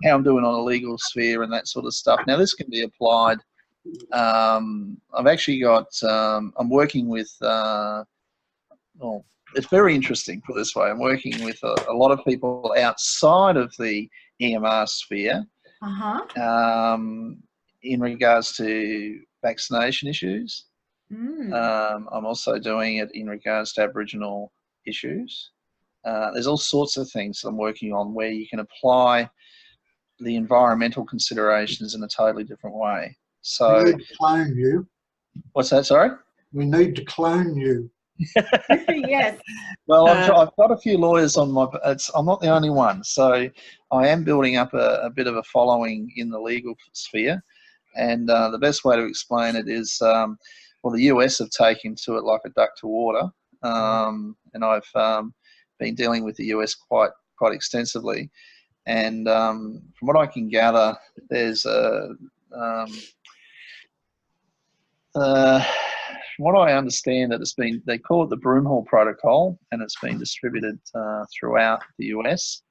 how I'm doing on a legal sphere and that sort of stuff. Now, this can be applied. I've actually got, I'm working with, well, it's very interesting, put it this way. I'm working with a lot of people outside of the EMR sphere in regards to vaccination issues. I'm also doing it in regards to Aboriginal issues. There's all sorts of things I'm working on where you can apply the environmental considerations in a totally different way. So, we need to clone you. What's that, sorry? We need to clone you. Yes. Well, I've got a few lawyers on my. I'm not the only one, so I am building up a bit of a following in the legal sphere, and the best way to explain it is, well, the US have taken to it like a duck to water, and I've been dealing with the US quite extensely, and from what I can gather, there's from what I understand, that they call it the Broomhall protocol, and it's been distributed throughout the US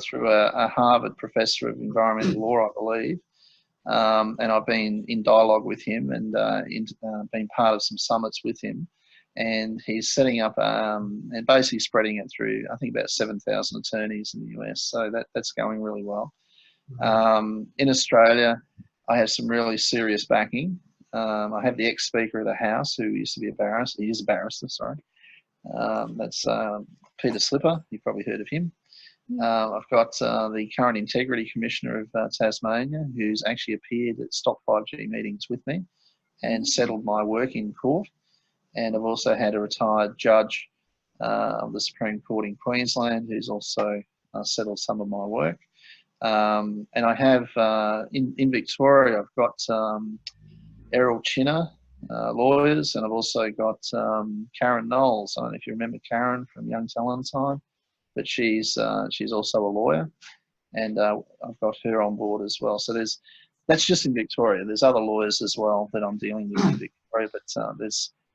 through a Harvard professor of environmental law, I believe. And I've been in dialogue with him and been part of some summits with him. And he's setting up and basically spreading it through, I think, about 7,000 attorneys in the US. So that's going really well. In Australia, I have some really serious backing. I have the ex-Speaker of the House, who used to be a barrister. He is a barrister, sorry. That's Peter Slipper. You've probably heard of him. I've got the current Integrity Commissioner of Tasmania, who's actually appeared at Stop 5G meetings with me and settled my work in court. And I've also had a retired judge of the Supreme Court in Queensland, who's also settled some of my work. And I have, in Victoria, I've got Errol Chinner, lawyers, and I've also got Karen Knowles. I don't know if you remember Karen from Young Talentine, but she's also a lawyer, and I've got her on board as well. So that's just in Victoria. There's other lawyers as well that I'm dealing with in Victoria, but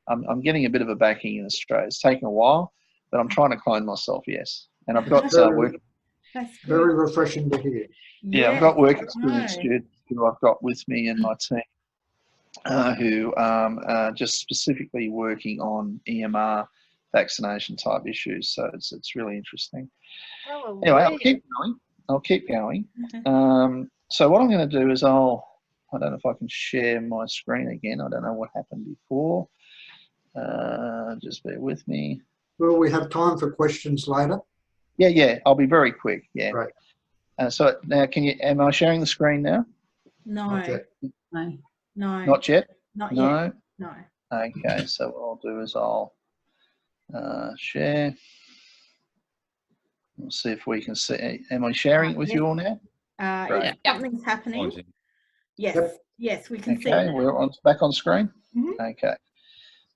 I'm getting a bit of a backing in Australia. It's taken a while, but I'm trying to clone myself, yes. And I've got work. Very refreshing to hear. Yeah, I've got work experience students who I've got with me and my team. Who are just specifically working on EMR vaccination type issues. So it's really interesting. Oh, anyway, I'll keep going. So what I'm going to do is I don't know if I can share my screen again. I don't know what happened before. Just bear with me. Will we have time for questions later? Yeah. I'll be very quick. Yeah. Right. So now, am I sharing the screen now? No. Okay. No. Not yet? Not No? yet. No. Okay, so what I'll do is I'll share. We'll see if we can see. Am I sharing it with you all now? If something's happening. Yes. Yep. Yes, we can see. Okay, we're back on screen. Mm-hmm. Okay.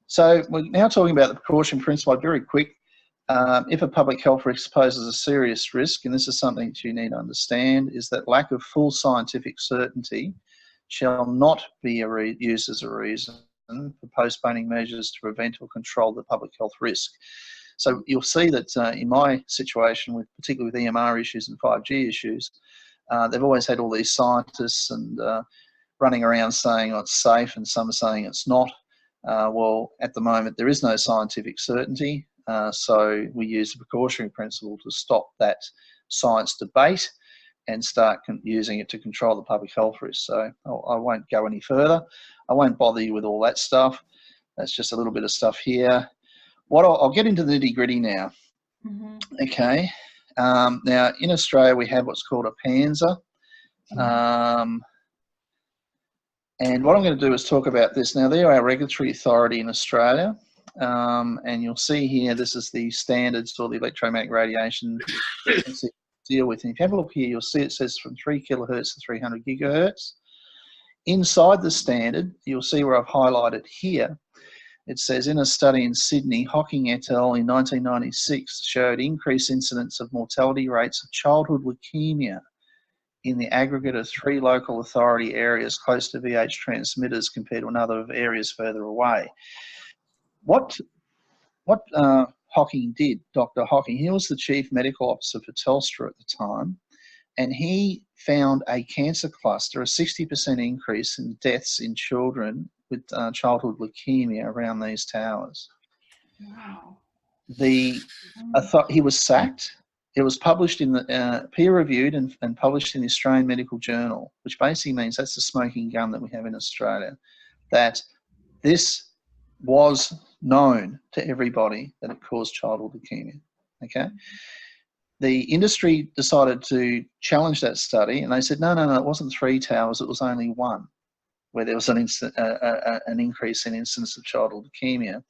So we're now talking about the precaution principle. Very quick. If a public health risk poses a serious risk, and this is something that you need to understand, is that lack of full scientific certainty shall not be used as a reason for postponing measures to prevent or control the public health risk. So you'll see that in my situation, particularly with EMR issues and 5G issues, they've always had all these scientists and running around saying, oh, it's safe, and some are saying it's not. Well, at the moment, there is no scientific certainty, so we use the precautionary principle to stop that science debate and start using it to control the public health risk. So I won't go any further. I won't bother you with all that stuff. That's just a little bit of stuff here. I'll get into the nitty-gritty now. Mm-hmm. Okay. Now, in Australia, we have what's called a PANZA. And what I'm going to do is talk about this. Now, they're our regulatory authority in Australia. And you'll see here, this is the standards for the electromagnetic radiation frequency to deal with. And if you have a look here, you'll see it says from 3 kilohertz to 300 gigahertz. Inside the standard, you'll see where I've highlighted here, it says in a study in Sydney, Hocking et al. In 1996 showed increased incidence of mortality rates of childhood leukemia in the aggregate of 3 local authority areas close to VH transmitters compared to another areas further away. What Hocking did, Dr. Hocking, he was the chief medical officer for Telstra at the time, and he found a cancer cluster, a 60% increase in deaths in children with childhood leukemia around these towers. Wow. He was sacked. It was published in the peer-reviewed and published in the Australian Medical Journal, which basically means that's the smoking gun that we have in Australia, that this was known to everybody that it caused childhood leukemia. Okay. The industry decided to challenge that study, and they said, no, it wasn't 3 towers, it was only 1, where there was an increase in incidence of childhood leukemia.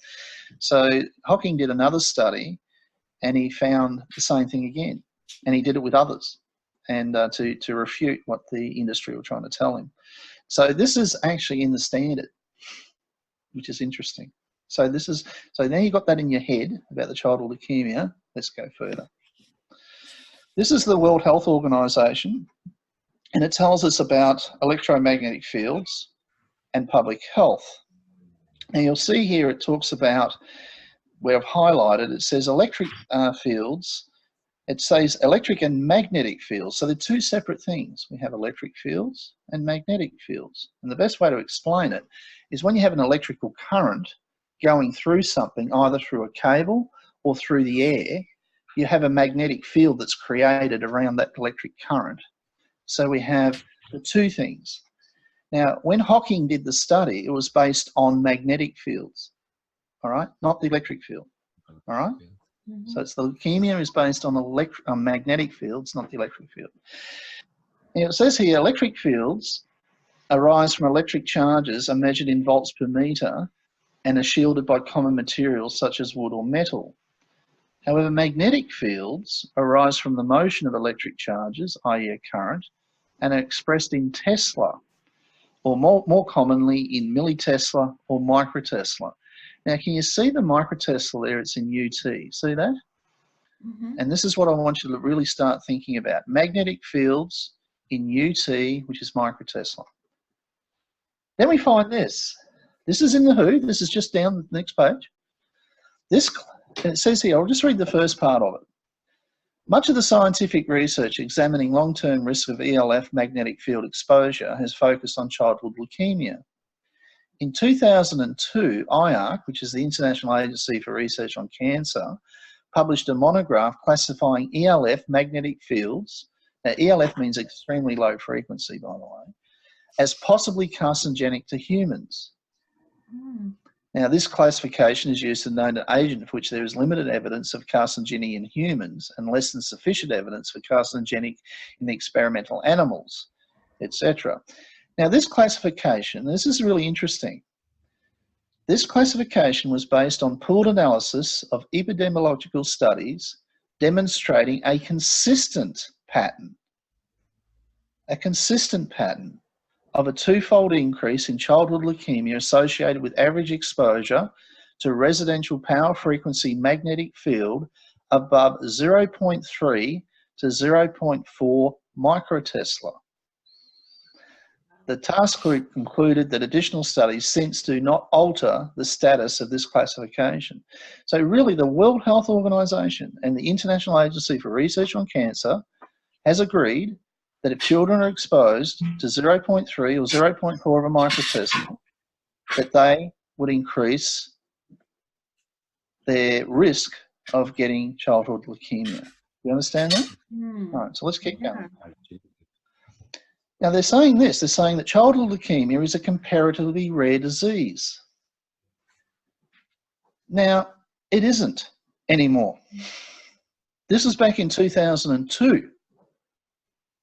So Hocking did another study, and he found the same thing again, and he did it with others, and to refute what the industry were trying to tell him. So this is actually in the standard, which is interesting. So now you've got that in your head about the childhood leukemia. Let's go further. This is the World Health Organization, and it tells us about electromagnetic fields and public health. Now you'll see here it talks about, where I've highlighted, it says electric fields. It says electric and magnetic fields. So they're 2 separate things. We have electric fields and magnetic fields. And the best way to explain it is when you have an electrical current going through something, either through a cable or through the air, you have a magnetic field that's created around that electric current. So we have the 2 things. Now, when Hocking did the study, it was based on magnetic fields, all right, not the electric field, all right? So it's the leukemia is based on magnetic fields, not the electric field. Now, it says here, electric fields arise from electric charges are measured in volts per metre and are shielded by common materials such as wood or metal. However, magnetic fields arise from the motion of electric charges, i.e. a current, and are expressed in Tesla, or more commonly in millitesla or microtesla. Now, can you see the microtesla there? It's in UT. See that? And this is what I want you to really start thinking about. Magnetic fields in UT, which is microtesla. Then we find this. This is in the WHO. This is just down the next page. And it says here, I'll just read the first part of it. Much of the scientific research examining long-term risk of ELF magnetic field exposure has focused on childhood leukemia. In 2002, IARC, which is the International Agency for Research on Cancer, published a monograph classifying ELF magnetic fields, now ELF means extremely low frequency, by the way, as possibly carcinogenic to humans. Now, this classification is used to note an agent for which there is limited evidence of carcinogeny in humans and less than sufficient evidence for carcinogenic in experimental animals, etc. Now, this classification, this is really interesting. This classification was based on pooled analysis of epidemiological studies demonstrating a consistent pattern of a 2-fold increase in childhood leukemia associated with average exposure to residential power frequency magnetic field above 0.3 to 0.4 microtesla. The task group concluded that additional studies since do not alter the status of this classification. So really the World Health Organization and the International Agency for Research on Cancer has agreed that if children are exposed to 0.3 or 0.4 of a microtesla, that they would increase their risk of getting childhood leukemia. You understand that? All right, so let's keep going. Now they're saying this, they're saying that childhood leukemia is a comparatively rare disease. Now, it isn't anymore. This was back in 2002.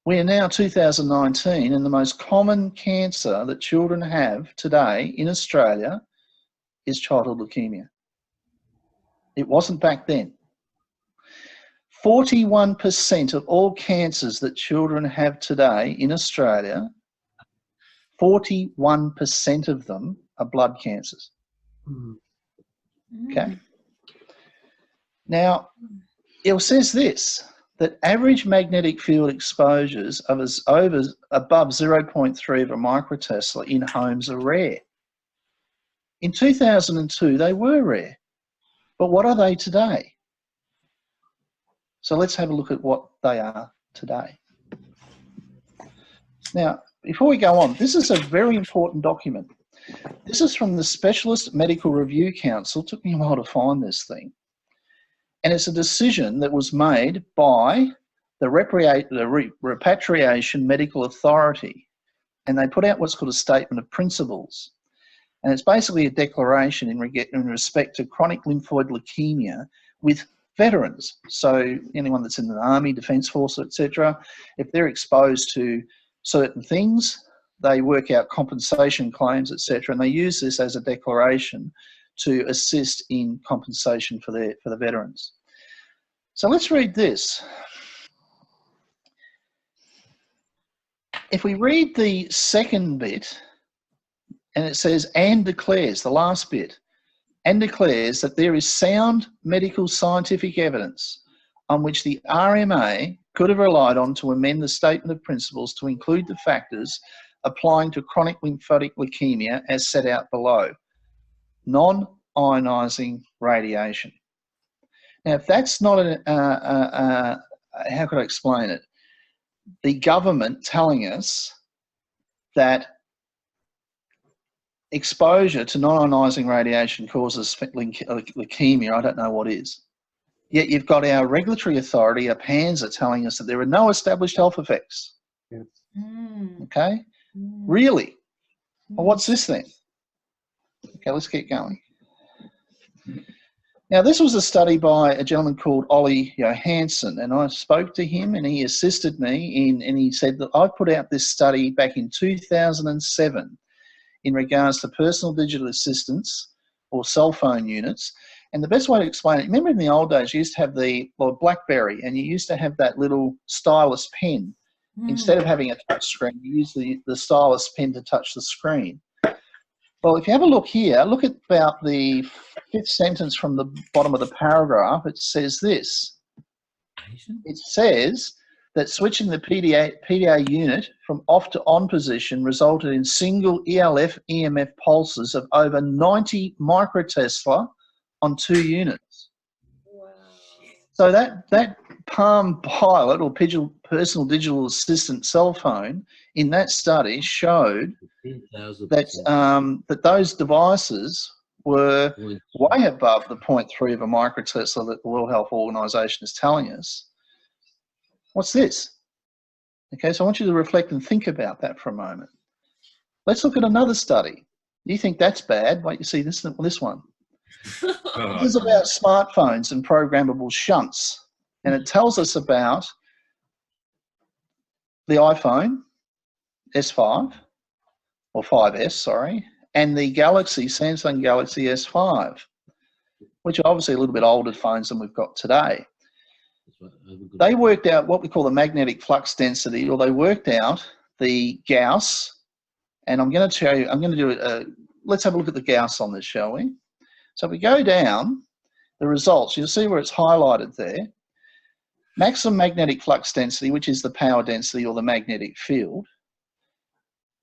We are now 2019, and the most common cancer that children have today in Australia is childhood leukemia. It wasn't back then. 41% of all cancers that children have today in Australia, 41% of them are blood cancers. Okay? Now, it says this, that average magnetic field exposures of above 0.3 of a microtesla in homes are rare. In 2002, they were rare. But what are they today? So let's have a look at what they are today. Now, before we go on, this is a very important document. This is from the Specialist Medical Review Council. It took me a while to find this thing. And it's a decision that was made by the Repatriation Medical Authority. And they put out what's called a statement of principles. And it's basically a declaration in respect to chronic lymphoid leukemia with veterans. So anyone that's in the Army, Defence Force, etc., if they're exposed to certain things, they work out compensation claims, etc., and they use this as a declaration to assist in compensation for the veterans. So let's read this. If we read the second bit, and it says, and declares, the last bit, and declares that there is sound medical scientific evidence on which the RMA could have relied on to amend the statement of principles to include the factors applying to chronic lymphotic leukemia as set out below. Non-ionising radiation. Now, if that's not how could I explain it? The government telling us that exposure to non-ionising radiation causes leukemia, I don't know what is. Yet you've got our regulatory authority, our PANSA, telling us that there are no established health effects. Yes. Okay? Really? Well, what's this then? Okay, let's keep going. Now, this was a study by a gentleman called Ollie Johansson, and I spoke to him and he assisted me and he said that I put out this study back in 2007 in regards to personal digital assistants or cell phone units. And the best way to explain it, remember in the old days, you used to have the BlackBerry and you used to have that little stylus pen. Instead of having a touch screen, you use the stylus pen to touch the screen. Well, if you have a look here, look at about the fifth sentence from the bottom of the paragraph. It says this. It says that switching the PDA unit from off to on position resulted in single ELF EMF pulses of over 90 microtesla on 2 units. Wow. So that Palm Pilot or personal digital assistant cell phone in that study showed that those devices were way above the 0.3 of a microtesla that the World Health Organization is telling us. What's this? Okay, so I want you to reflect and think about that for a moment. Let's look at another study. You think that's bad? Wait, you see this one. This is about smartphones and programmable shunts. And it tells us about the iPhone S5, or 5S, sorry, and the Samsung Galaxy S5, which are obviously a little bit older phones than we've got today. They worked out what we call the magnetic flux density, or they worked out the Gauss, and I'm going to show you, let's have a look at the Gauss on this, shall we? So if we go down, the results, you'll see where it's highlighted there. Maximum magnetic flux density, which is the power density or the magnetic field,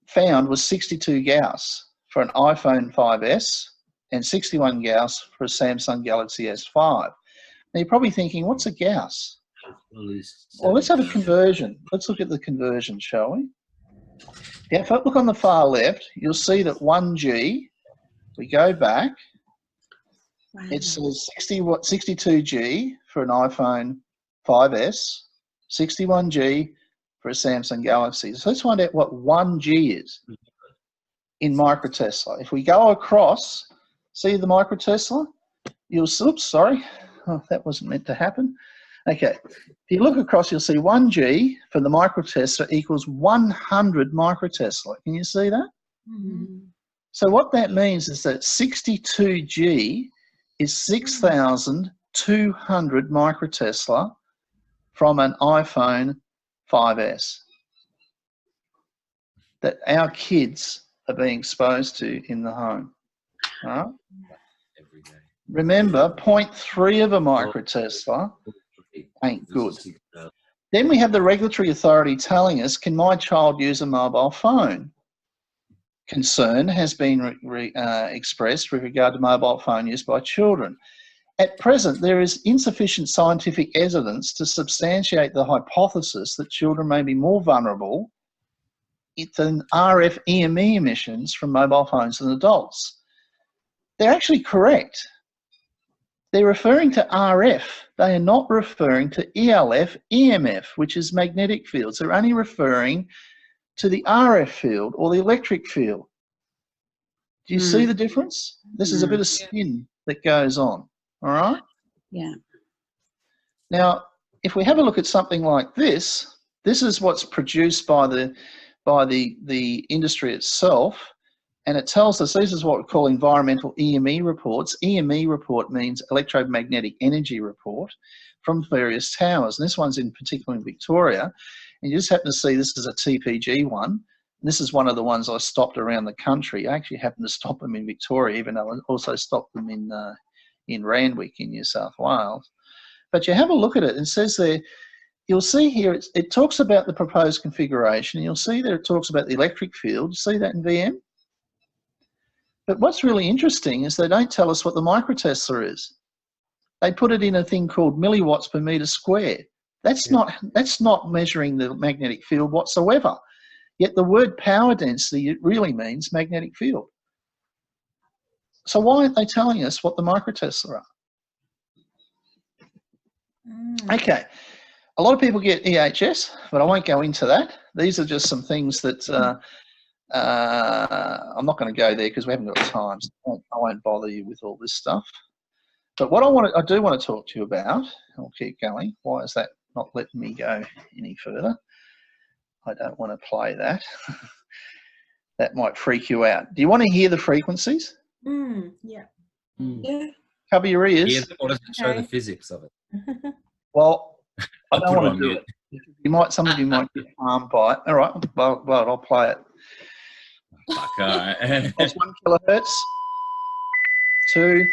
found was 62 Gauss for an iPhone 5S and 61 Gauss for a Samsung Galaxy S5. Now you're probably thinking, what's a Gauss? Well, let's have a conversion. Let's look at the conversion, shall we? Yeah, if I look on the far left, you'll see that 1G, we go back, it says 62G for an iPhone 5S, 61G for a Samsung Galaxy. So let's find out what 1G is in microtesla. If we go across, see the microtesla? Oops, sorry. Oh, that wasn't meant to happen. Okay. If you look across, you'll see 1G for the microtesla equals 100 microtesla. Can you see that? Mm-hmm. So what that means is that 62G is 6,200 microtesla from an iPhone 5S that our kids are being exposed to in the home. All right? Remember, 0.3 of a microtesla ain't good. Then we have the regulatory authority telling us, can my child use a mobile phone? Concern has been expressed with regard to mobile phone use by children. At present, there is insufficient scientific evidence to substantiate the hypothesis that children may be more vulnerable than RF EME emissions from mobile phones in adults. They're actually correct. They're referring to RF. They are not referring to ELF, EMF, which is magnetic fields. They're only referring to the RF field or the electric field. Do you see the difference? This is a bit of spin that goes on, all right? Yeah. Now, if we have a look at something like this, this is what's produced by the industry itself, and it tells us this is what we call environmental EME reports. EME report means electromagnetic energy report from various towers, and this one's in particular in Victoria, and you just happen to see this is a TPG one. This is one of the ones I stopped around the country. I actually happened to stop them in Victoria, even though I also stopped them in Randwick in New South Wales. But you have a look at it, and it says there, you'll see here, it talks about the proposed configuration. You'll see there it talks about the electric field. You see that in VM? But what's really interesting is they don't tell us what the microtesla is. They put it in a thing called milliwatts per metre squared. That's not measuring the magnetic field whatsoever. Yet the word power density, it really means magnetic field. So why aren't they telling us what the microtesla are? Okay, a lot of people get EHS, but I won't go into that. These are just some things that I'm not going to go there because we haven't got time. So I won't bother you with all this stuff. But what I do want to talk to you about, I'll keep going. Why is that not letting me go any further? I don't want to play that. That might freak you out. Do you want to hear the frequencies? Yeah. Yeah. Cover your ears. Yeah, or does it show the physics of it? Well, I don't put it want on to do mute. it. You might, some of you might get harmed by it. All right, well, I'll play it. Fuck, all right. That's 1 kilohertz. 2.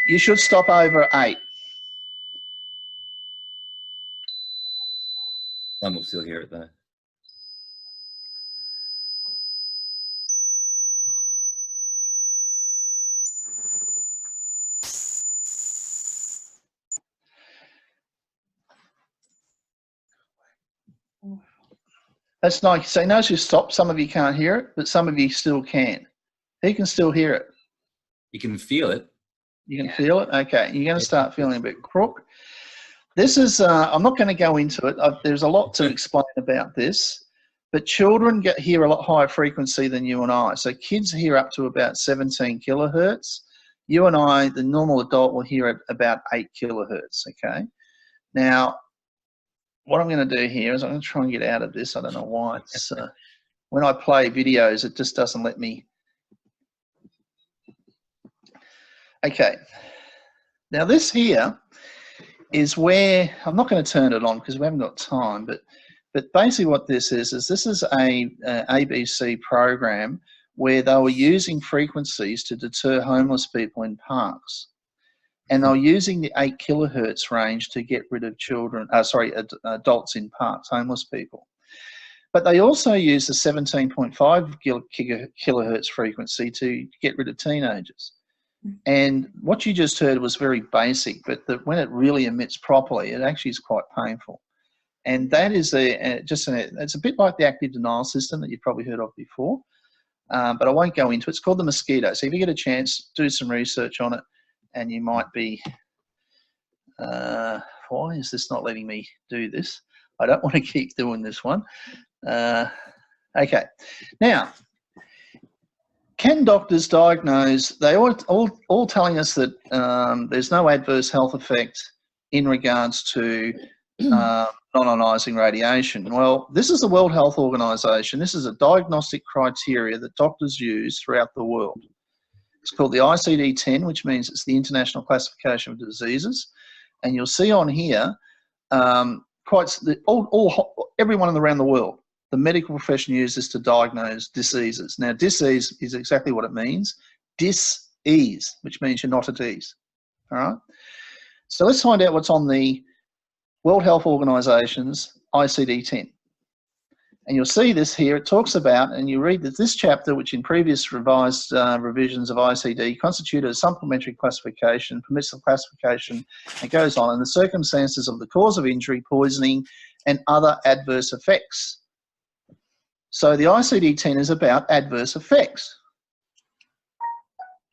You should stop over 8. Some will still hear it though. That's nice. So notice you stop. Some of you can't hear it, but some of you still can. Who can still hear it? You can feel it. You can feel it? Okay. You're going to start feeling a bit crook. This is, I'm not going to go into it. There's a lot to explain about this, but children hear a lot higher frequency than you and I. So kids hear up to about 17 kilohertz. You and I, the normal adult, will hear at about 8 kilohertz, okay? Now, what I'm going to do here is I'm going to try and get out of this. I don't know why. It's when I play videos, it just doesn't let me. Okay. Now this here is where, I'm not going to turn it on because we haven't got time, but basically what this is this is a ABC program where they were using frequencies to deter homeless people in parks. And they were using the 8 kilohertz range to get rid of children, adults in parks, homeless people. But they also use the 17.5 kilohertz frequency to get rid of teenagers. And what you just heard was very basic, but when it really emits properly, it actually is quite painful. And that is it's a bit like the active denial system that you've probably heard of before, but I won't go into it. It's called the mosquito. So if you get a chance, do some research on it. And you might be, why is this not letting me do this? I don't want to keep doing this one. Okay, now, can doctors diagnose, they all telling us that there's no adverse health effect in regards to non-ionising radiation. Well, this is the World Health Organization. This is a diagnostic criteria that doctors use throughout the world. It's called the ICD-10, which means it's the International Classification of Diseases. And you'll see on here, everyone around the world, the medical profession uses to diagnose diseases. Now, disease is exactly what it means. Dis-ease, which means you're not at ease. All right? So let's find out what's on the World Health Organization's ICD-10. And you'll see this here, it talks about, and you read that this chapter, which in previous revised revisions of ICD constituted a supplementary classification, permits the classification, it goes on, in the circumstances of the cause of injury, poisoning, and other adverse effects. So the ICD-10 is about adverse effects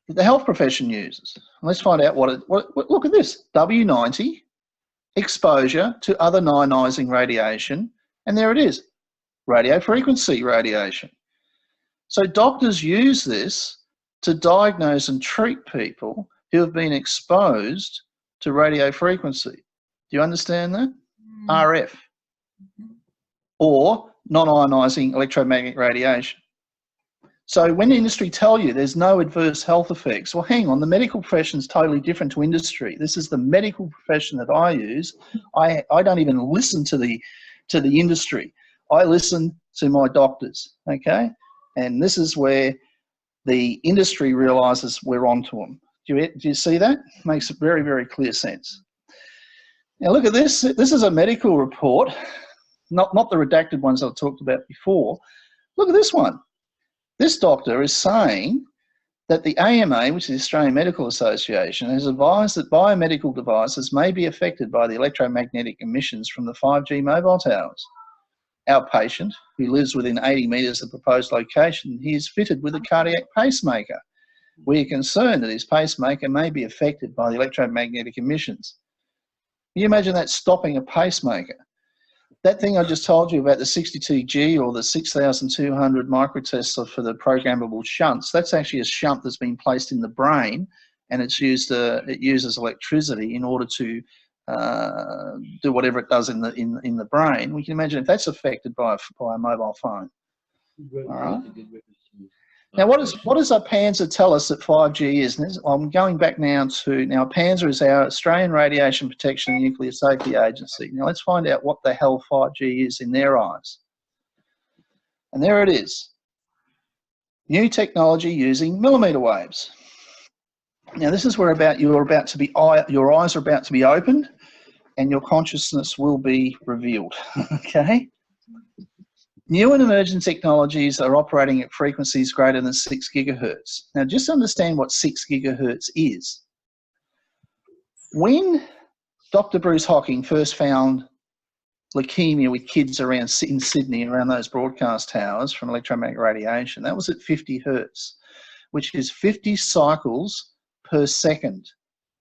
that the health profession uses. Let's find out what look at this. W90, exposure to other ionising radiation, and there it is, radiofrequency radiation. So doctors use this to diagnose and treat people who have been exposed to radiofrequency. Do you understand that? RF, or non-ionising electromagnetic radiation. So when industry tell you there's no adverse health effects, well, hang on, the medical profession is totally different to industry. This is the medical profession that I use. I don't even listen to the industry. I listen to my doctors, okay? And this is where the industry realises we're onto them. Do you see that? Makes very, very clear sense. Now look at this. This is a medical report, not the redacted ones I talked about before. Look at this one. This doctor is saying that the AMA, which is the Australian Medical Association, has advised that biomedical devices may be affected by the electromagnetic emissions from the 5G mobile towers. Our patient, who lives within 80 metres of the proposed location, he is fitted with a cardiac pacemaker. We are concerned that his pacemaker may be affected by the electromagnetic emissions. Can you imagine that stopping a pacemaker? That thing I just told you about, the 62G or the 6,200 microtesla for the programmable shunts, that's actually a shunt that's been placed in the brain, and it's used. It uses electricity in order to do whatever it does in the brain. We can imagine if that's affected by a mobile phone. All right. Now, what does our PANSA tell us that 5G is? I'm going back now to, PANSA is our Australian Radiation Protection and Nuclear Safety Agency. Now, let's find out what the hell 5G is in their eyes. And there it is. New technology using millimetre waves. Now, this is where your eyes are about to be opened and your consciousness will be revealed, okay? New and emerging technologies are operating at frequencies greater than 6 gigahertz. Now, just understand what 6 gigahertz is. When Dr. Bruce Hocking first found leukemia with kids in Sydney, around those broadcast towers from electromagnetic radiation, that was at 50 hertz, which is 50 cycles per second.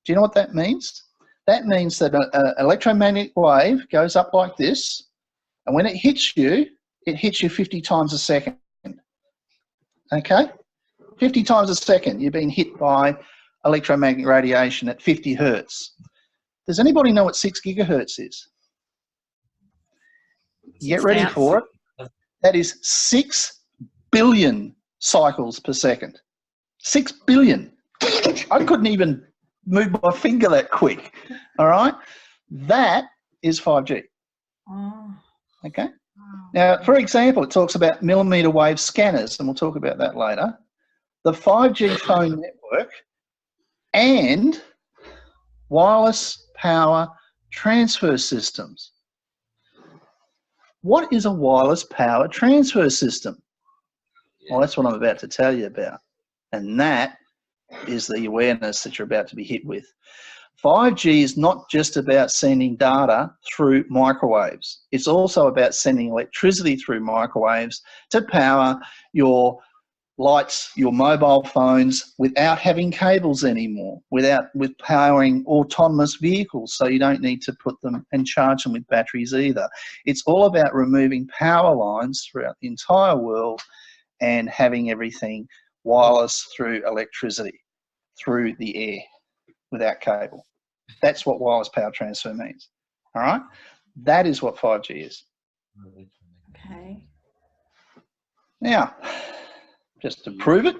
Do you know what that means? That means that an electromagnetic wave goes up like this, and when it hits you 50 times a second, okay? 50 times a second you're being hit by electromagnetic radiation at 50 hertz. Does anybody know what 6 gigahertz is? Get ready for it. That is 6 billion cycles per second. 6 billion. I couldn't even move my finger that quick, all right? That is 5G, okay? Now, for example, it talks about millimetre wave scanners, and we'll talk about that later, the 5G phone network, and wireless power transfer systems. What is a wireless power transfer system? Well, that's what I'm about to tell you about, and that is the awareness that you're about to be hit with. 5G is not just about sending data through microwaves. It's also about sending electricity through microwaves to power your lights, your mobile phones, without having cables anymore, with powering autonomous vehicles, so you don't need to put them and charge them with batteries either. It's all about removing power lines throughout the entire world and having everything wireless through electricity, through the air, without cable. That's what wireless power transfer means, all right? That is what 5G is. Okay. Now, just to prove it,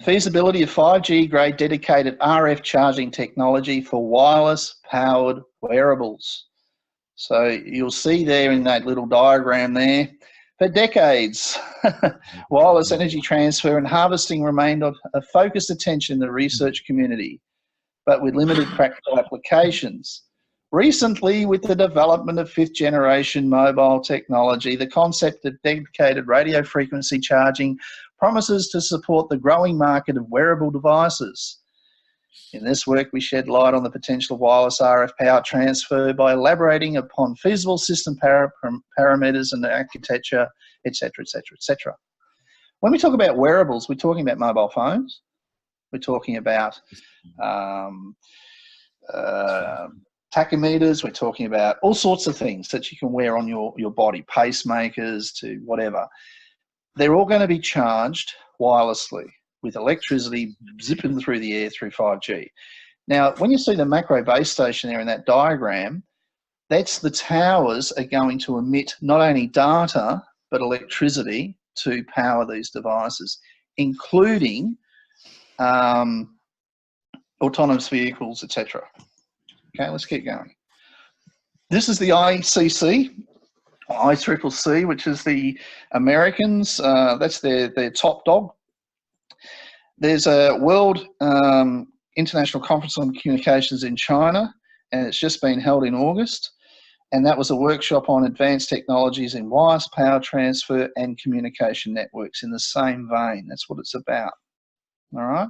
feasibility of 5G grade dedicated RF charging technology for wireless powered wearables. So you'll see there in that little diagram there, for decades, wireless energy transfer and harvesting remained of a focused attention in the research community, but with limited practical applications. Recently, with the development of 5th generation mobile technology, the concept of dedicated radio frequency charging promises to support the growing market of wearable devices. In this work, we shed light on the potential of wireless RF power transfer by elaborating upon feasible system parameters and architecture, etc., etc., etc. When we talk about wearables, we're talking about mobile phones. We're talking about tachometers. We're talking about all sorts of things that you can wear on your body, pacemakers to whatever. They're all going to be charged wirelessly with electricity zipping through the air through 5G. Now, when you see the macro base station there in that diagram, that's the towers are going to emit not only data, but electricity to power these devices, including autonomous vehicles, etc. Okay, let's keep going. This is the ICC, ICCC, which is the Americans. That's their top dog. There's a World International Conference on Communications in China, and it's just been held in August. And that was a workshop on advanced technologies in wireless power transfer and communication networks in the same vein. That's what it's about. All right.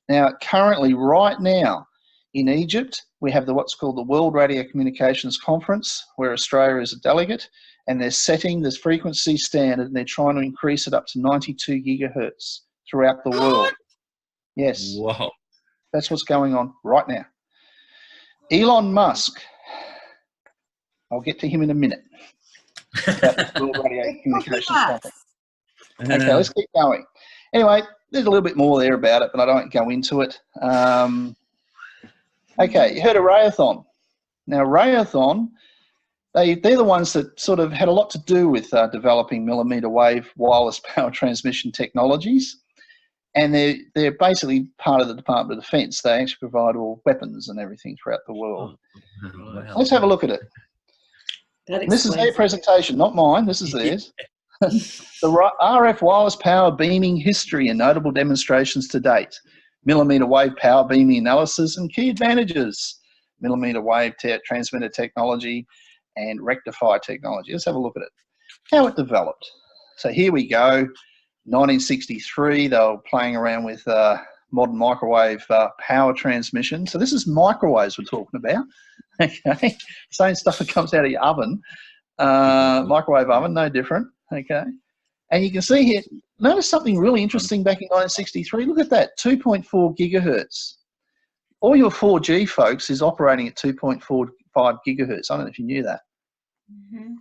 Now, currently, right now, in Egypt, we have what's called the World Radio Communications Conference, where Australia is a delegate, and they're setting this frequency standard, and they're trying to increase it up to 92 gigahertz throughout the world. Yes. Whoa. That's what's going on right now. Elon Musk, I'll get to him in a minute. About this World Radio Communications Conference. Okay, let's keep going. Anyway, there's a little bit more there about it, but I don't go into it. Okay, you heard of Raytheon. Now, Raytheon, they're the ones that sort of had a lot to do with developing millimetre wave wireless power transmission technologies. And they're basically part of the Department of Defence. They actually provide all weapons and everything throughout the world. Wow. Let's have a look at it. This is their presentation, not mine. This is theirs. The RF wireless power beaming history and notable demonstrations to date. Millimetre wave power beaming analysis and key advantages. Millimetre wave transmitter technology and rectifier technology. Let's have a look at it. How it developed. So here we go. 1963, they were playing around with modern microwave power transmission. So this is microwaves we're talking about. Okay, same stuff that comes out of your oven, microwave oven, no different. Okay, and you can see here, notice something really interesting back in 1963. Look at that, 2.4 gigahertz. All your 4G folks is operating at 2.45 gigahertz. I don't know if you knew that.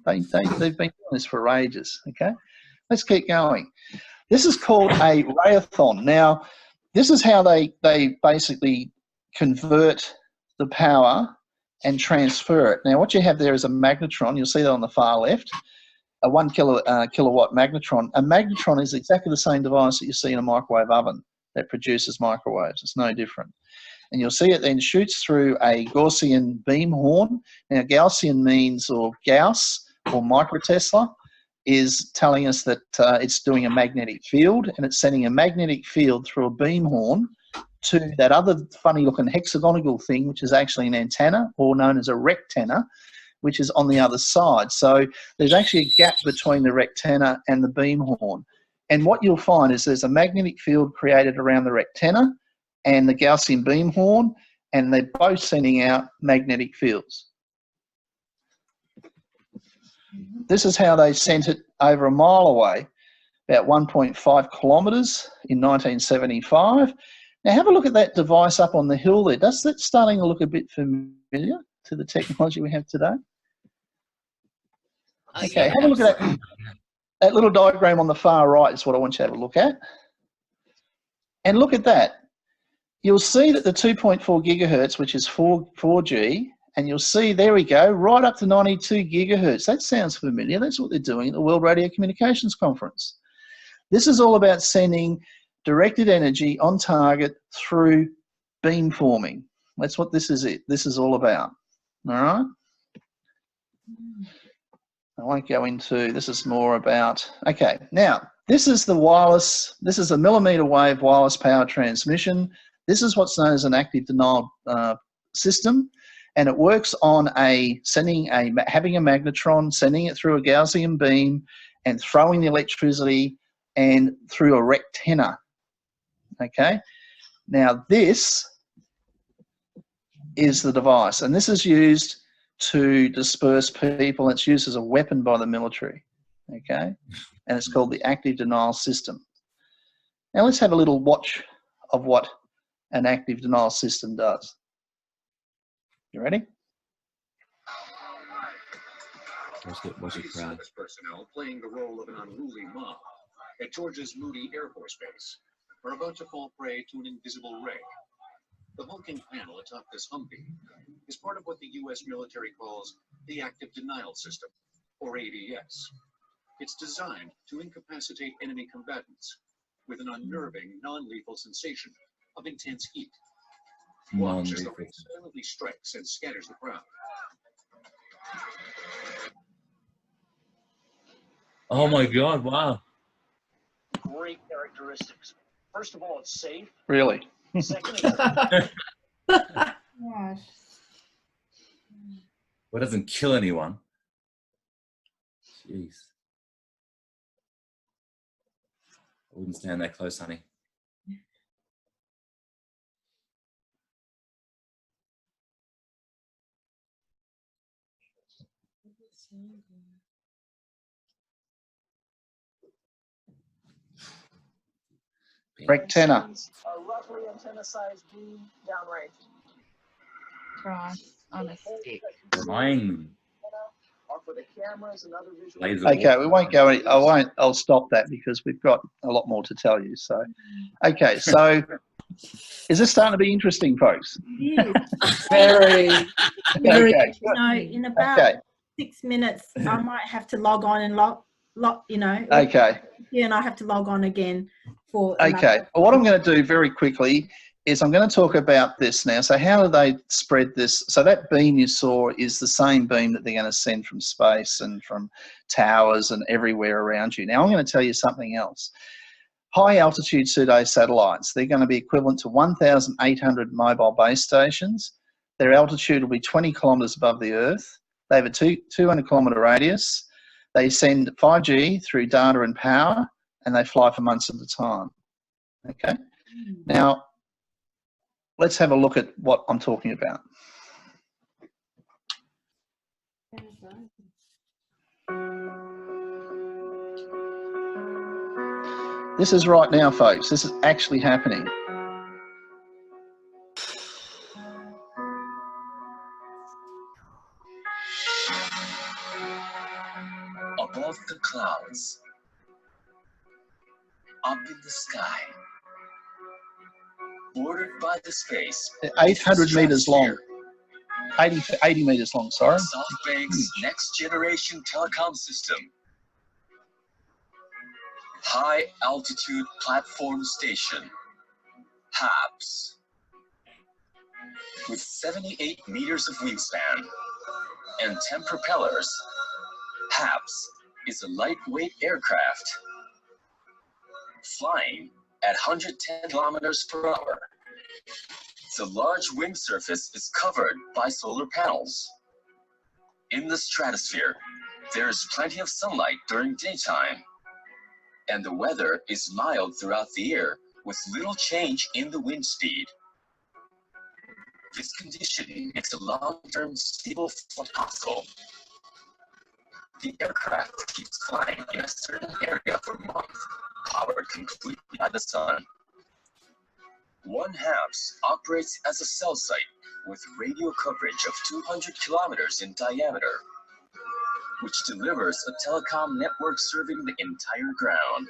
They've been doing this for ages. Okay, let's keep going. This is called a Raytheon. Now, this is how they basically convert the power and transfer it. Now, what you have there is a magnetron. You'll see that on the far left, a 1 kilowatt magnetron. A magnetron is exactly the same device that you see in a microwave oven that produces microwaves. It's no different. And you'll see it then shoots through a Gaussian beam horn. Now, Gaussian means, or Gauss, or microtesla, is telling us that it's doing a magnetic field, and it's sending a magnetic field through a beam horn to that other funny-looking hexagonal thing, which is actually an antenna, or known as a rectenna, which is on the other side. So there's actually a gap between the rectenna and the beam horn. And what you'll find is there's a magnetic field created around the rectenna and the Gaussian beam horn, and they're both sending out magnetic fields. This is how they sent it over a mile away, about 1.5 kilometres in 1975. Now have a look at that device up on the hill there. Does that starting to look a bit familiar to the technology we have today? Okay, have a look at that little diagram on the far right is what I want you to have a look at. And look at that. You'll see that the 2.4 gigahertz, which is 4G, and you'll see, there we go, right up to 92 gigahertz. That sounds familiar. That's what they're doing at the World Radio Communications Conference. This is all about sending directed energy on target through beamforming. That's what this is all about. All right? I won't go into, this is more about, okay, now, this is the wireless, this is a millimetre wave wireless power transmission. This is what's known as an active denial system. And it works on having a magnetron, sending it through a Gaussian beam and throwing the electricity and through a rectenna. Okay. Now this is the device, and this is used to disperse people. It's used as a weapon by the military, okay? And it's called the active denial system. Now let's have a little watch of what an active denial system does. You ready? What's it cry? Service personnel playing the role of an unruly mob at Georgia's Moody Air Force Base are about to fall prey to an invisible ray. The hulking panel atop this Humvee is part of what the U.S. military calls the active denial system, or ADS. It's designed to incapacitate enemy combatants with an unnerving, non-lethal sensation of intense heat. Watch as the ray silently strikes and scatters the crowd. Oh my God! Wow. Great characteristics. First of all, it's safe. Really? Second, it's Gosh. Well, it doesn't kill anyone. Jeez. I wouldn't stand that close, honey. Rectenna. a roughly antenna-sized beam downrange. Cross on a stick. Mine. Or for the cameras and other visual. Laser Okay, we won't go any, I'll stop that because we've got a lot more to tell you. So, okay, so is this starting to be interesting, folks? Very. Very. Okay, You know, in about okay, 6 minutes, I might have to log on and log, you know. okay, Yeah, and I have to log on again for. another- okay. Well, what I'm going to do very quickly is I'm going to talk about this now. So how do they spread this? So that beam you saw is the same beam that they're going to send from space and from towers and everywhere around you. Now I'm going to tell you something else. High altitude pseudo satellites, they're going to be equivalent to 1,800 mobile base stations. Their altitude will be 20 kilometres above the Earth. They have a 200 kilometre radius. They send 5G through data and power, and they fly for months at a time. Okay. Now, let's have a look at what I'm talking about. This is right now, folks. This is actually happening. Above the clouds, up in the sky, bordered by the space, 800 metres long. 80 metres long, sorry. SoftBank's next generation telecom system. High altitude platform station, HAPS. With 78 meters of wingspan and 10 propellers, HAPS is a lightweight aircraft flying at 110 kilometers per hour. The large wing surface is covered by solar panels. In the stratosphere, there is plenty of sunlight during daytime, and the weather is mild throughout the year with little change in the wind speed. This condition makes a long-term stable flight possible. The aircraft keeps flying in a certain area for months, powered completely by the sun. One HAPS operates as a cell site with radio coverage of 200 kilometers in diameter, which delivers a telecom network serving the entire ground.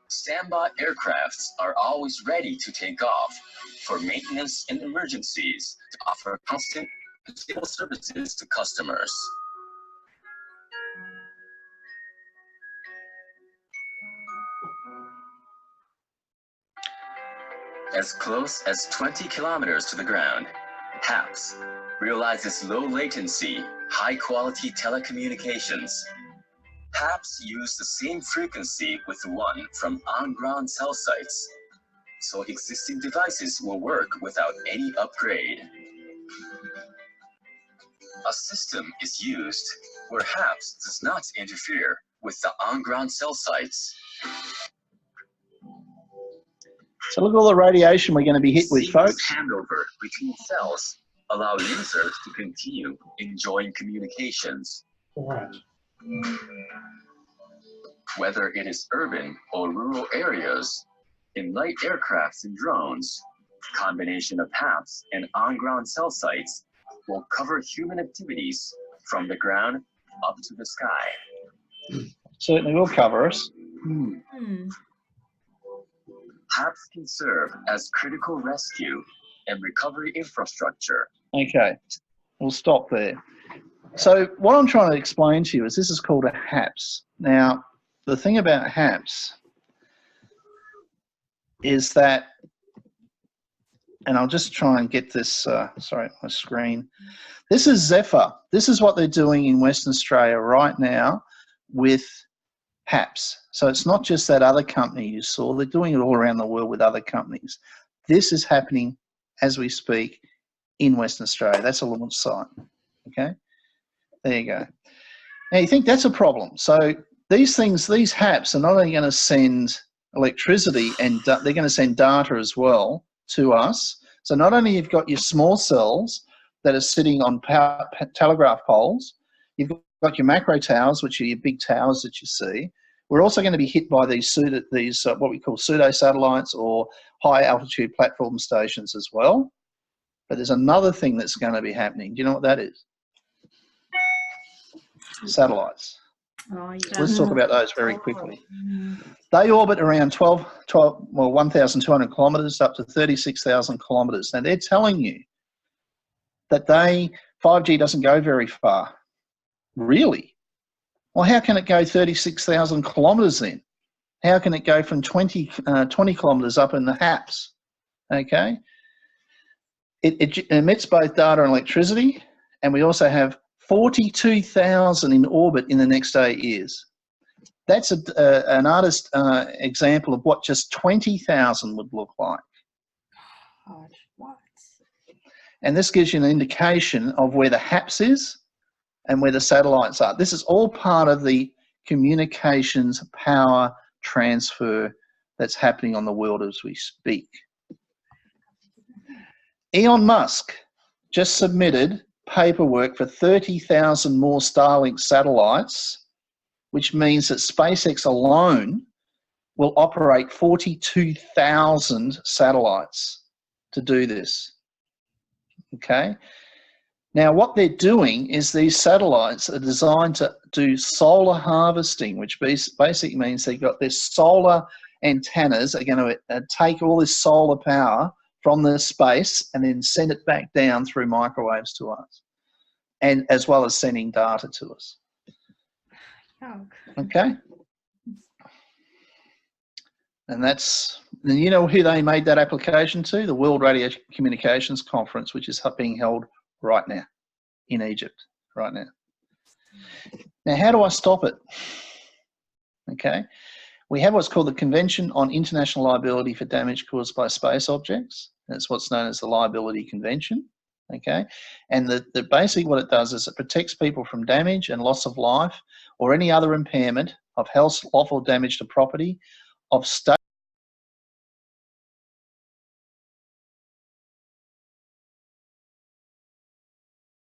Standby aircrafts are always ready to take off for maintenance and emergencies to offer constant and stable services to customers. As close as 20 kilometers to the ground, HAPS realizes low latency, high quality telecommunications. HAPS use the same frequency with the one from on-ground cell sites, so existing devices will work without any upgrade. A system is used where HAPS does not interfere with the on-ground cell sites. So look at all the radiation we're going to be hit with, Seamless folks. handover between cells allow users to continue enjoying communications. Right. Whether it is urban or rural areas, in light aircrafts and drones, combination of HAPS and on-ground cell sites will cover human activities from the ground up to the sky. Certainly will cover us. Hmm. HAPS can serve as critical rescue and recovery infrastructure. Okay, we'll stop there. So what I'm trying to explain to you is this is called a HAPS. Now, the thing about HAPS is that, and I'll just try and get this, sorry, my screen. This is Zephyr. This is what they're doing in Western Australia right now with HAPS. So it's not just that other company you saw, they're doing it all around the world with other companies. This is happening as we speak in Western Australia. That's a launch site, okay? There you go. Now you think that's a problem. So these things, these HAPS are not only going to send electricity and they're going to send data as well to us. So not only you've got your small cells that are sitting on telegraph poles, you've got your macro towers, which are your big towers that you see. We're also going to be hit by these what we call pseudo satellites or high altitude platform stations as well. But there's another thing that's going to be happening. Do you know what that is? Satellites. Oh, yeah. Let's talk about those very quickly. They orbit around 1,200 kilometres up to 36,000 kilometres. Now they're telling you that 5G doesn't go very far. Really? Well, how can it go 36,000 kilometres then? How can it go from 20 kilometres up in the HAPS? Okay. It emits both data and electricity, and we also have 42,000 in orbit in the next 8 years. That's an artist example of what just 20,000 would look like. God, what? And this gives you an indication of where the HAPS is and where the satellites are. This is all part of the communications power transfer that's happening on the world as we speak. Elon Musk just submitted paperwork for 30,000 more Starlink satellites, which means that SpaceX alone will operate 42,000 satellites to do this. Okay? Now, what they're doing is these satellites are designed to do solar harvesting, which basically means they've got their solar antennas are going to take all this solar power from the space and then send it back down through microwaves to us, and as well as sending data to us. Okay? And you know who they made that application to? The World Radio Communications Conference, which is being held right now in Egypt, right now. Now, how do I stop it? Okay? We have what's called the Convention on International Liability for Damage Caused by Space Objects. That's what's known as the Liability Convention. Okay, and basically what it does is it protects people from damage and loss of life or any other impairment of health, loss or damage to property, of state